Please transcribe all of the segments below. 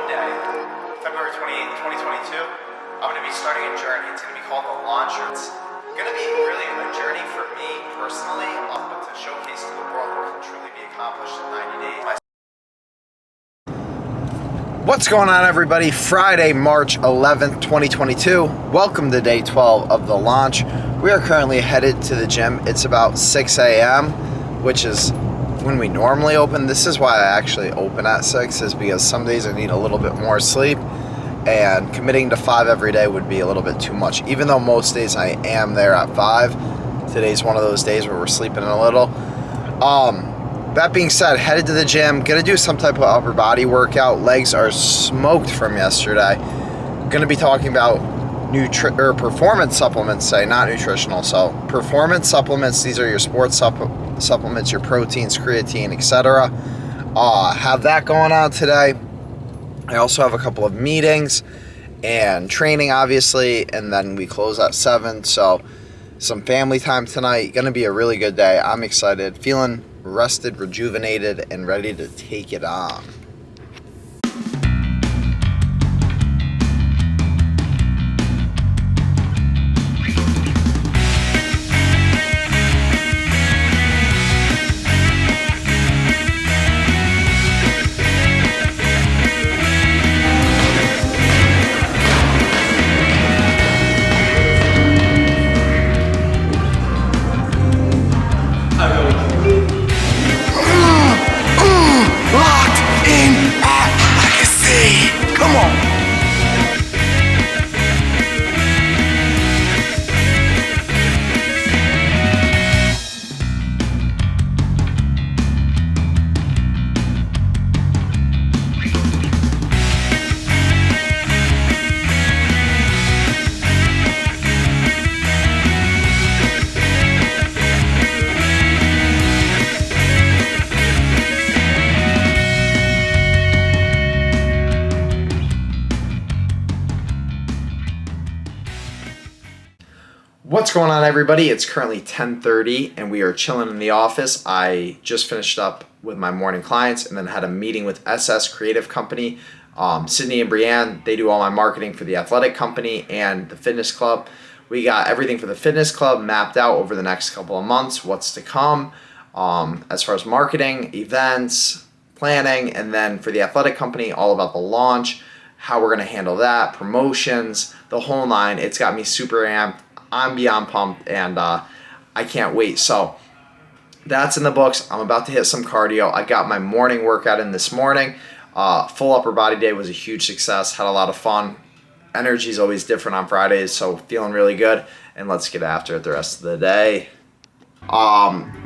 one day, February 28th, 2022, I'm going to be starting a journey. It's going to be called The Launcher. It's going to be really a journey for me personally, but to showcase to the world what can truly be accomplished in 90 days. What's going on, everybody? Friday, March 11th, 2022. Welcome to day 12 of the launch. We are currently headed to the gym. It's about 6 a.m., which is when we normally open. This is why I actually open at 6, is because some days I need a little bit more sleep, and committing to 5 every day would be a little bit too much. Even though most days I am there at 5, today's one of those days where we're sleeping a little. That being said, headed to the gym, gonna do some type of upper body workout. Legs are smoked from yesterday. Gonna be talking about performance supplements, not nutritional. So performance supplements, these are your sports supplements, your proteins, creatine, etc. Have that going on today. I also have a couple of meetings and training, obviously, and then we close at 7. So some family time tonight. Gonna be a really good day. I'm excited, feeling rested, rejuvenated, and ready to take it on. What's going on, everybody? It's currently 10:30 and we are chilling in the office. I just finished up with my morning clients and then had a meeting with SS Creative Company. Sydney and Brianne, they do all my marketing for the athletic company and the fitness club. We got everything for the fitness club mapped out over the next couple of months, what's to come as far as marketing, events, planning, and then for the athletic company, all about the launch, how we're going to handle that, promotions, the whole nine. It's got me super amped. I'm beyond pumped, and I can't wait. So that's in the books. I'm about to hit some cardio. I got my morning workout in this morning. Full upper body day was a huge success. Had a lot of fun. Energy is always different on Fridays, so feeling really good. And let's get after it the rest of the day.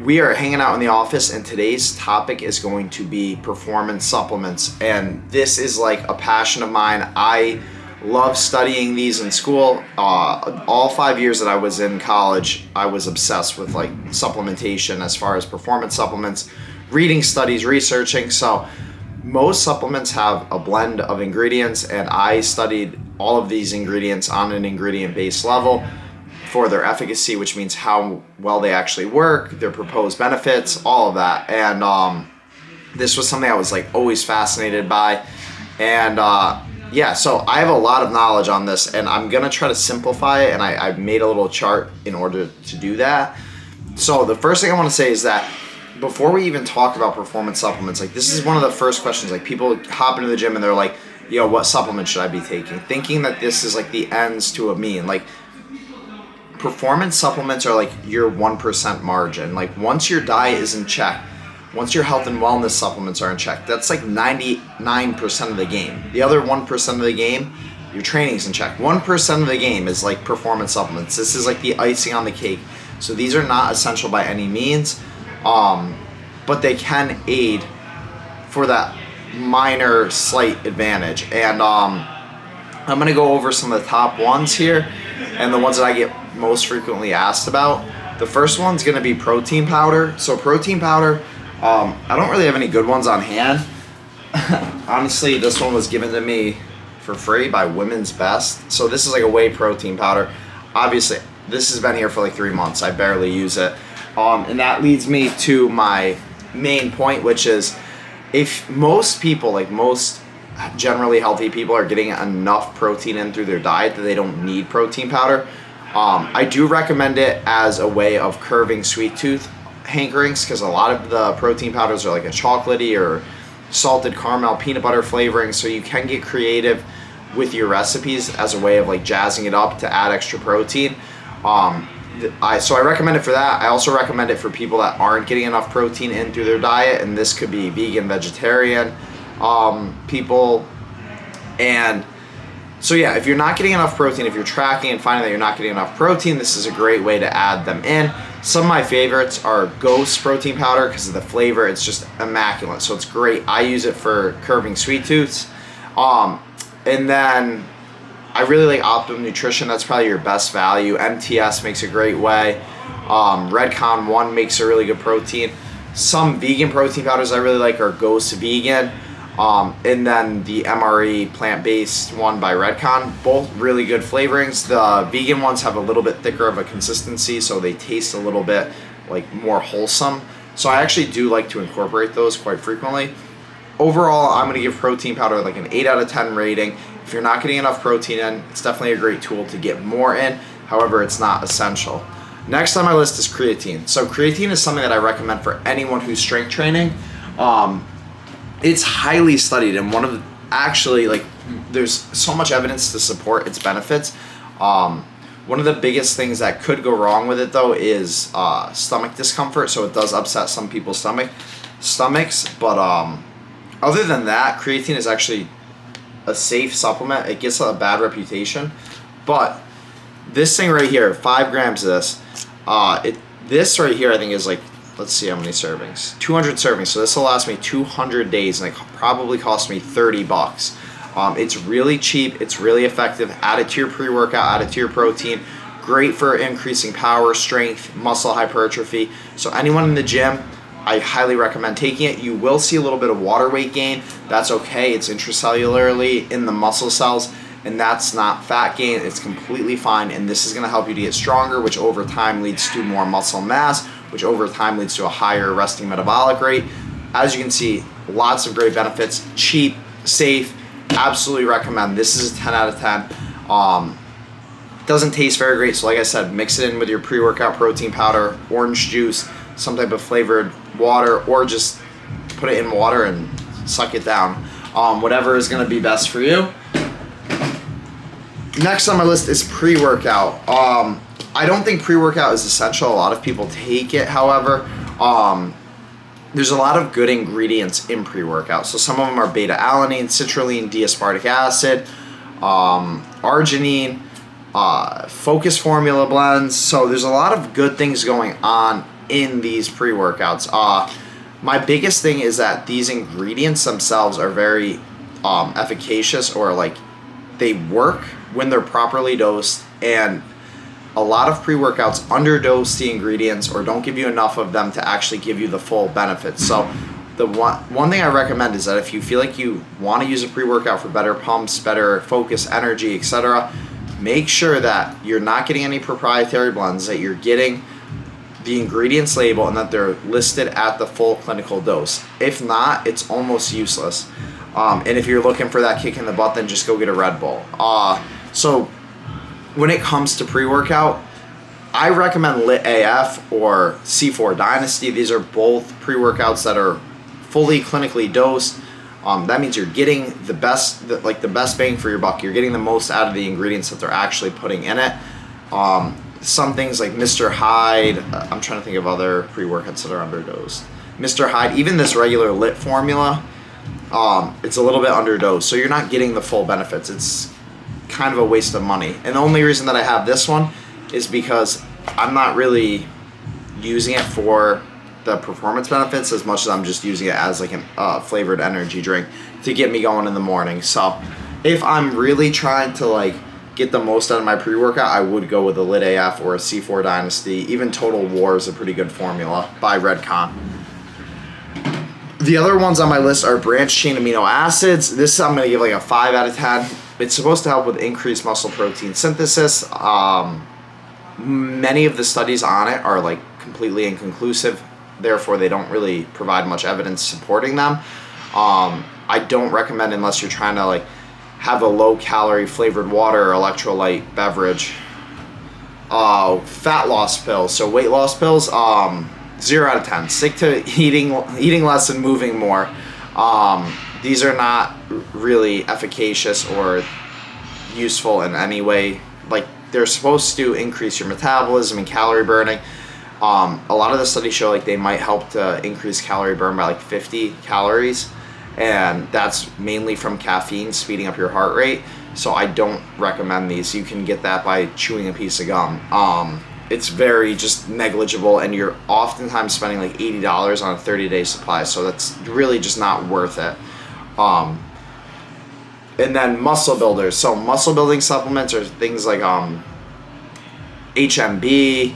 We are hanging out in the office, and today's topic is going to be performance supplements. And this is like a passion of mine. I love studying these in school. All 5 years that I was in college, I was obsessed with like supplementation as far as performance supplements, reading studies, researching. So most supplements have a blend of ingredients, and I studied all of these ingredients on an ingredient-based level for their efficacy, which means how well they actually work, their proposed benefits, all of that. And this was something I was like always fascinated by. And yeah, so I have a lot of knowledge on this, and I'm going to try to simplify it, and I made a little chart in order to do that. So the first thing I want to say is that before we even talk about performance supplements, like this is one of the first questions. Like people hop into the gym and they're like, yo, what supplement should I be taking? Thinking that this is like the ends to a mean. Like performance supplements are like your 1% margin. Like once your diet is in check, once your health and wellness supplements are in check, that's like 99% of the game. The other 1% of the game, your training's in check. 1% of the game is like performance supplements. This is like the icing on the cake. So these are not essential by any means, but they can aid for that minor slight advantage. And I'm gonna go over some of the top ones here and the ones that I get most frequently asked about. The first one's gonna be protein powder. So protein powder, I don't really have any good ones on hand. Honestly, this one was given to me for free by Women's Best. So this is like a whey protein powder. Obviously, this has been here for like 3 months. I barely use it. And that leads me to my main point, which is if most people, like most generally healthy people are getting enough protein in through their diet that they don't need protein powder. I do recommend it as a way of curbing sweet tooth hankerings, because a lot of the protein powders are like a chocolatey or salted caramel peanut butter flavoring, so you can get creative with your recipes as a way of like jazzing it up to add extra protein. So I recommend it for that. I also recommend it for people that aren't getting enough protein in through their diet, and this could be vegan, vegetarian people. And so yeah, if you're not getting enough protein, if you're tracking and finding that you're not getting enough protein, this is a great way to add them in. Some of my favorites are Ghost protein powder because of the flavor. It's just immaculate, so it's great. I use it for curbing sweet tooths. And then I really like Optimum Nutrition. That's probably your best value. MTS makes a great way. Redcon 1 makes a really good protein. Some vegan protein powders I really like are Ghost Vegan. And then the MRE plant-based one by Redcon. Both really good flavorings. The vegan ones have a little bit thicker of a consistency, so they taste a little bit like more wholesome. So I actually do like to incorporate those quite frequently. Overall, I'm going to give protein powder like an 8 out of 10 rating. If you're not getting enough protein in, it's definitely a great tool to get more in. However, it's not essential. Next on my list is creatine. So creatine is something that I recommend for anyone who's strength training. It's highly studied, and there's so much evidence to support its benefits. One of the biggest things that could go wrong with it though is stomach discomfort. So it does upset some people's stomachs, but other than that, creatine is actually a safe supplement. It gets a bad reputation, but this thing right here, 5 grams of this, this right here I think is like, let's see how many servings, 200 servings. So this will last me 200 days, and it probably cost me $30. It's really cheap, it's really effective. Add it to your pre-workout, add it to your protein. Great for increasing power, strength, muscle hypertrophy. So anyone in the gym, I highly recommend taking it. You will see a little bit of water weight gain. That's okay. It's intracellularly in the muscle cells, and that's not fat gain. It's completely fine, and this is going to help you to get stronger, which over time leads to more muscle mass, which over time leads to a higher resting metabolic rate. As you can see, lots of great benefits. Cheap, safe, absolutely recommend. This is a 10 out of 10. Doesn't taste very great, so like I said, mix it in with your pre-workout protein powder, orange juice, some type of flavored water, or just put it in water and suck it down. Whatever is going to be best for you. Next on my list is pre-workout. I don't think pre-workout is essential. A lot of people take it, however. There's a lot of good ingredients in pre-workout. So some of them are beta-alanine, citrulline, D-aspartic acid, arginine, focus formula blends. So there's a lot of good things going on in these pre-workouts. My biggest thing is that these ingredients themselves are very efficacious, or like they work when they're properly dosed, and a lot of pre-workouts underdose the ingredients or don't give you enough of them to actually give you the full benefits. So the one thing I recommend is that if you feel like you want to use a pre-workout for better pumps, better focus, energy, etc., make sure that you're not getting any proprietary blends, that you're getting the ingredients label and that they're listed at the full clinical dose. If not, it's almost useless. And if you're looking for that kick in the butt, then just go get a Red Bull. So when it comes to pre-workout, I recommend Lit AF or C4 Dynasty. These are both pre-workouts that are fully clinically dosed. That means you're getting the best bang for your buck. You're getting the most out of the ingredients that they're actually putting in it. Some things like Mr. Hyde, I'm trying to think of other pre-workouts that are underdosed. Mr. Hyde, even this regular Lit formula, it's a little bit underdosed, so you're not getting the full benefits. It's kind of a waste of money. And the only reason that I have this one is because I'm not really using it for the performance benefits as much as I'm just using it as like a flavored energy drink to get me going in the morning. So if I'm really trying to like get the most out of my pre-workout, I would go with a Lit AF or a C4 Dynasty. Even Total War is a pretty good formula by Redcon. The other ones on my list are branched chain amino acids. This I'm going to give like a 5 out of 10. It's supposed to help with increased muscle protein synthesis. Many of the studies on it are like completely inconclusive. Therefore, they don't really provide much evidence supporting them. I don't recommend unless you're trying to like have a low calorie flavored water or electrolyte beverage. Fat loss pills, so weight loss pills, 0 out of 10. Stick to eating less and moving more. These are not really efficacious or useful in any way. Like, they're supposed to increase your metabolism and calorie burning. A lot of the studies show like they might help to increase calorie burn by like 50 calories, and that's mainly from caffeine speeding up your heart rate. So I don't recommend these. You can get that by chewing a piece of gum. It's very just negligible, and you're oftentimes spending like $80 on a 30-day supply, so that's really just not worth it. And then muscle builders. So muscle building supplements are things like HMB,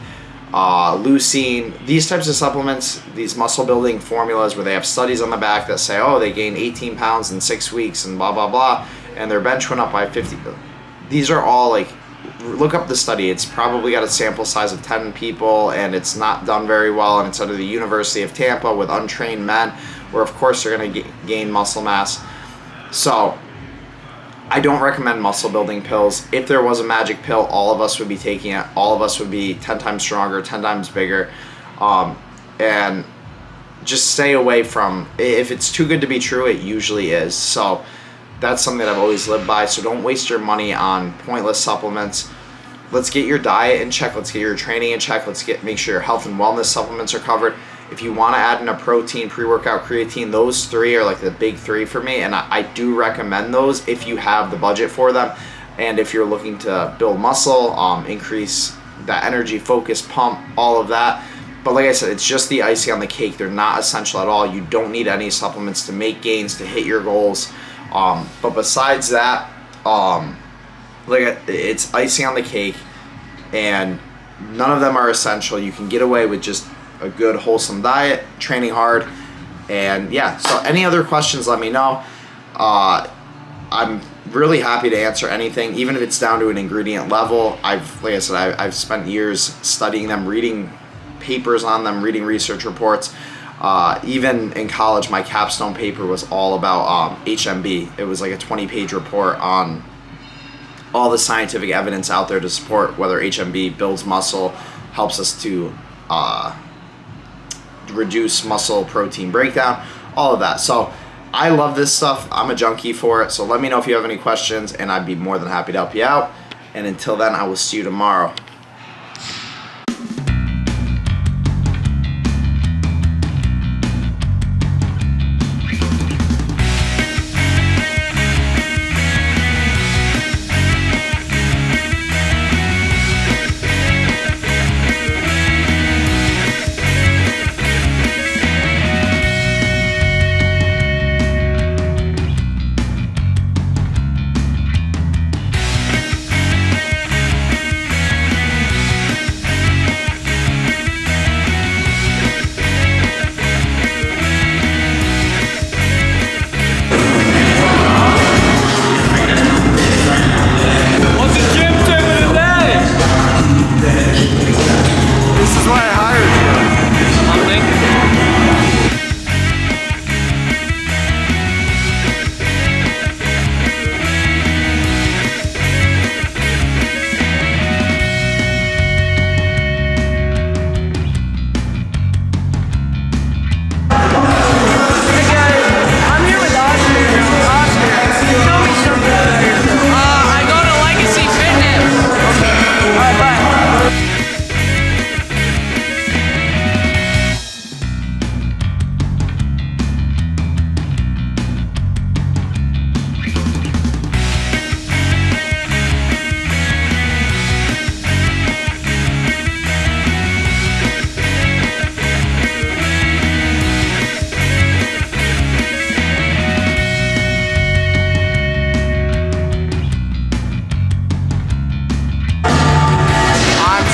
leucine, these types of supplements, these muscle building formulas where they have studies on the back that say, oh, they gained 18 pounds in 6 weeks and blah, blah, blah, and their bench went up by 50. These are all like, look up the study. It's probably got a sample size of 10 people, and it's not done very well, and it's under the University of Tampa with untrained men, where of course they're going to gain muscle mass. So I don't recommend muscle building pills. If there was a magic pill, all of us would be taking it. All of us would be 10 times stronger, 10 times bigger. And just stay away from, if it's too good to be true, it usually is. So that's something that I've always lived by. So don't waste your money on pointless supplements. Let's get your diet in check. Let's get your training in check. Make sure your health and wellness supplements are covered. If you want to add in a protein, pre-workout, creatine, those three are like the big three for me, and I do recommend those if you have the budget for them, and if you're looking to build muscle, increase that energy, focus, pump, all of that. But like I said, it's just the icing on the cake. They're not essential at all. You don't need any supplements to make gains, to hit your goals. But besides that, it's icing on the cake, and none of them are essential. You can get away with just a good wholesome diet, training hard, and yeah. So any other questions, let me know. I'm really happy to answer anything, even if it's down to an ingredient level. Like I said, I've spent years studying them, reading papers on them, reading research reports. Even in college, my capstone paper was all about HMB. It was like a 20-page report on all the scientific evidence out there to support whether HMB builds muscle, helps us to reduce muscle protein breakdown, all of that. So I love this stuff. I'm a junkie for it. So let me know if you have any questions, and I'd be more than happy to help you out. And until then, I will see you tomorrow.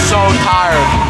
So tired.